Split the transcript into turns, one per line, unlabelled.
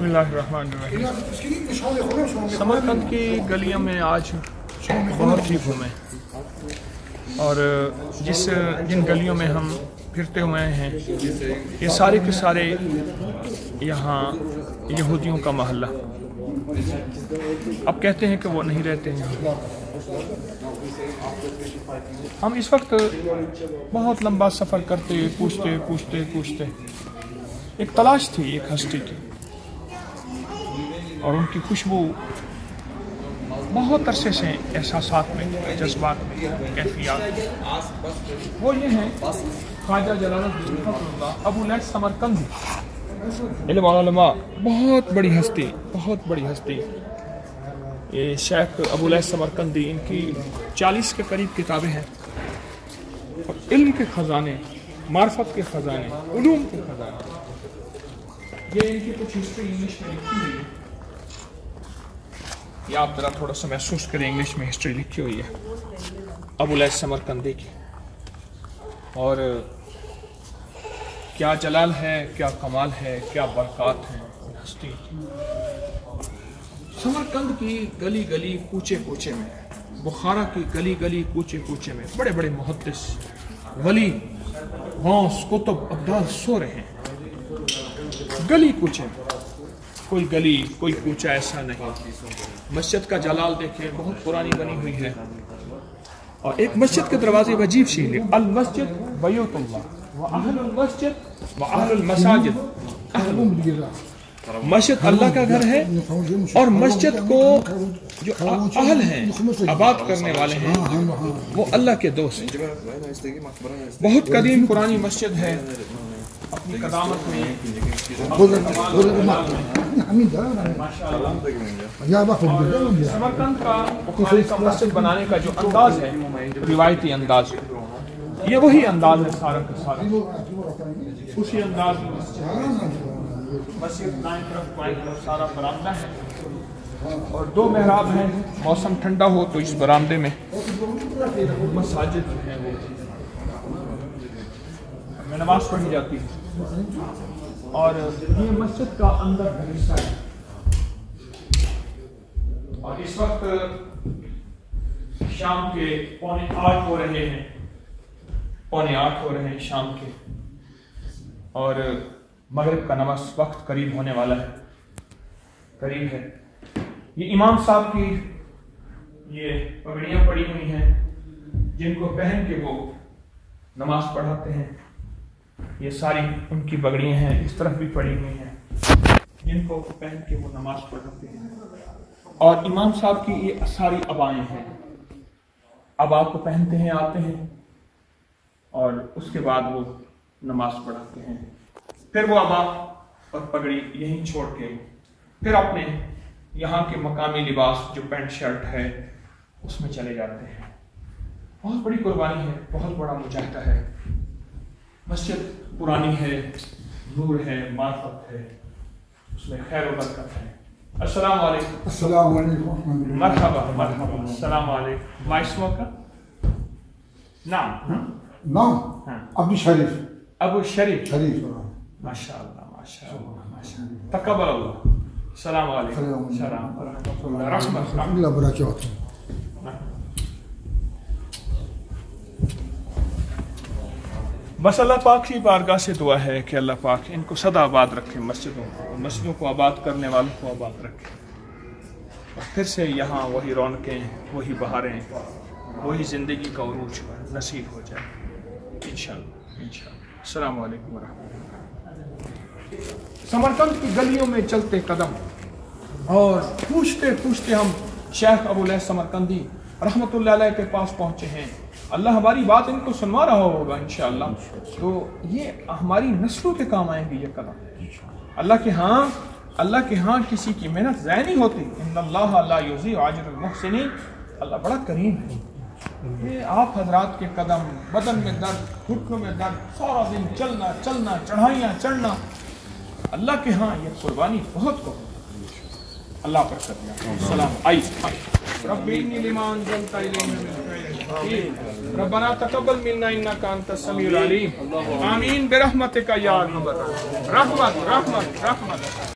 बिस्मिल्लाहिर्रहमानिर्रहीम। समरकंद की गलियों में आज बहुत ही घूमे और जिन गलियों में हम फिरते हुए हैं ये सारे के सारे यहाँ यहूदियों का मोहल्ला। अब कहते हैं कि वो नहीं रहते हैं। हम इस वक्त बहुत लंबा सफ़र करते पूछते एक तलाश थी एक हस्ती की और उनकी खुशबू बहुत अरसे से एहसासात में, जज्बात में, कैफियत वो ये हैं ख्वाजा जलालुद्दीन अबू लैथ समरकंदी, बहुत बड़ी हस्ती। ये शेख अबू लैथ समरकंदी, इनकी 40 के करीब किताबें हैं और इल्म के ख़जाने, मार्फत के ख़जाने, उलूम के ख़जाने। ये इनकी कुछ हिस्ट्री इंग्लिश में लिखी हुई है, ये आप जरा थोड़ा सा महसूस करें। इंग्लिश में हिस्ट्री लिखी हुई है अबू लैथ समरकंदी की, और क्या जलाल है, क्या कमाल है, क्या बरक़ात है हस्ती। समरकंद की गली गली कूचे कूचे में, बुखारा की गली गली कूचे कूचे में बड़े बड़े मुहद्दिस, वली, गौस, कुतुब, अब्दाल सो रहे हैं। गली कूचे में कोई गली कोई कूचा ऐसा नहीं। मस्जिद का जलाल देखें, बहुत पुरानी बनी हुई है और एक मस्जिद के दरवाजे में अजीब सी लिखा अल मस्जिद बयूतुल्लाह व अहलुल मस्जिद व अहलुल मसाजिद। मस्जिद अल्लाह का घर है और मस्जिद को जो अहल हैं, आबाद करने वाले हैं, वो अल्लाह के दोस्त हैं। बहुत कदीम पुरानी मस्जिद है, अपनी कदामत में समरकंद का बुखारी का मस्जिद बनाने का जो अंदाज है, रिवायती अंदाज, ये वही अंदाज है सारा का सारा। उसी अंदाज में मस्जिद दाएं तरफ सारा बरामदा है और 2 मेहराब हैं। मौसम ठंडा हो तो इस बरामदे में मसाजिद हैं, वो में नमाज पढ़ी जाती है और ये मस्जिद का अंदर का हिस्सा है। और इस वक्त शाम के 7:45 हो रहे हैं, 7:45 हो रहे हैं शाम के, और मगरिब का नमाज वक्त करीब होने वाला है, करीब है। ये इमाम साहब की ये पगड़ियाँ पड़ी हुई हैं जिनको पहन के वो नमाज पढ़ाते हैं। ये सारी उनकी पगड़ियाँ हैं, इस तरफ भी पड़ी हुई हैं जिनको पहन के वो नमाज पढ़ाते हैं। और इमाम साहब की ये सारी अबाएँ हैं, अबा को पहनते हैं, आते हैं और उसके बाद वो नमाज पढ़ाते हैं। फिर वो अबा और पगड़ी यहीं छोड़ के फिर अपने यहाँ के मकामी लिबास जो पैंट शर्ट है उसमें चले जाते हैं। बहुत बड़ी कुर्बानी है, बहुत बड़ा मुजाहिदा है। मस्जिद पुरानी है, नूर है, मार्फत है, उसमें खैर व बरकत है। अस्सलाम वालेकुम।
अस्सलाम वालेकुम।
मरहबा मरहबा। अस्सलाम वालेकुम। माइस्मो का नाम
अबू शरीफ।
अबू शरीफ।
माशाअल्लाह
माशाअल्लाह। तकब्बल अल्लाह। अस्सलाम वालेकुम। सलाम व रहमतुल्लाह रहमतुल्लाह बरकातहू। बस अल्लाह पाक की बारगाह से दुआ है कि अल्लाह पाक इनको सदा आबाद रखे, मस्जिदों को आबाद करने वालों को आबाद रखे और फिर से यहाँ वही रौनकें, वही बहारें, वही ज़िंदगी का उरूज नसीब हो जाए इंशाअल्लाह इंशाअल्लाह। अस्सलाम वालेकुम व रहमतुल्लाह। समरकंद की गलियों में चलते कदम और पूछते हम शेख अबू लैथ समरकंदी रहमतुल्लाह अलैह के पास पहुँचे हैं। अल्लाह हमारी बात इनको सुनवा रहा होगा इंशाअल्लाह, तो ये हमारी नस्लों के काम आएंगे ये कदम। अल्लाह के यहाँ किसी की मेहनत ज़ाया नहीं होती। इन्नल्लाह ला युज़ीअ अजरल मुहसिनीन। अल्लाह बड़ा करीम है। ये आप हजरात के कदम, बदन में दर्द, घुटनों में दर्द, सारा दिन चलना चढ़ाइयाँ चढ़ना, अल्लाह के यहाँ ये कुर्बानी बहुत को अल्लाह पर करना। सलाम आई रब्बी लिमा अंज़लता इलैना मिन खैरिन रब्बना तक़ब्बल मिन्ना इन्नका अंतस समीउल अलीम आमीन बिरहमतिका या अरहमर रहमत।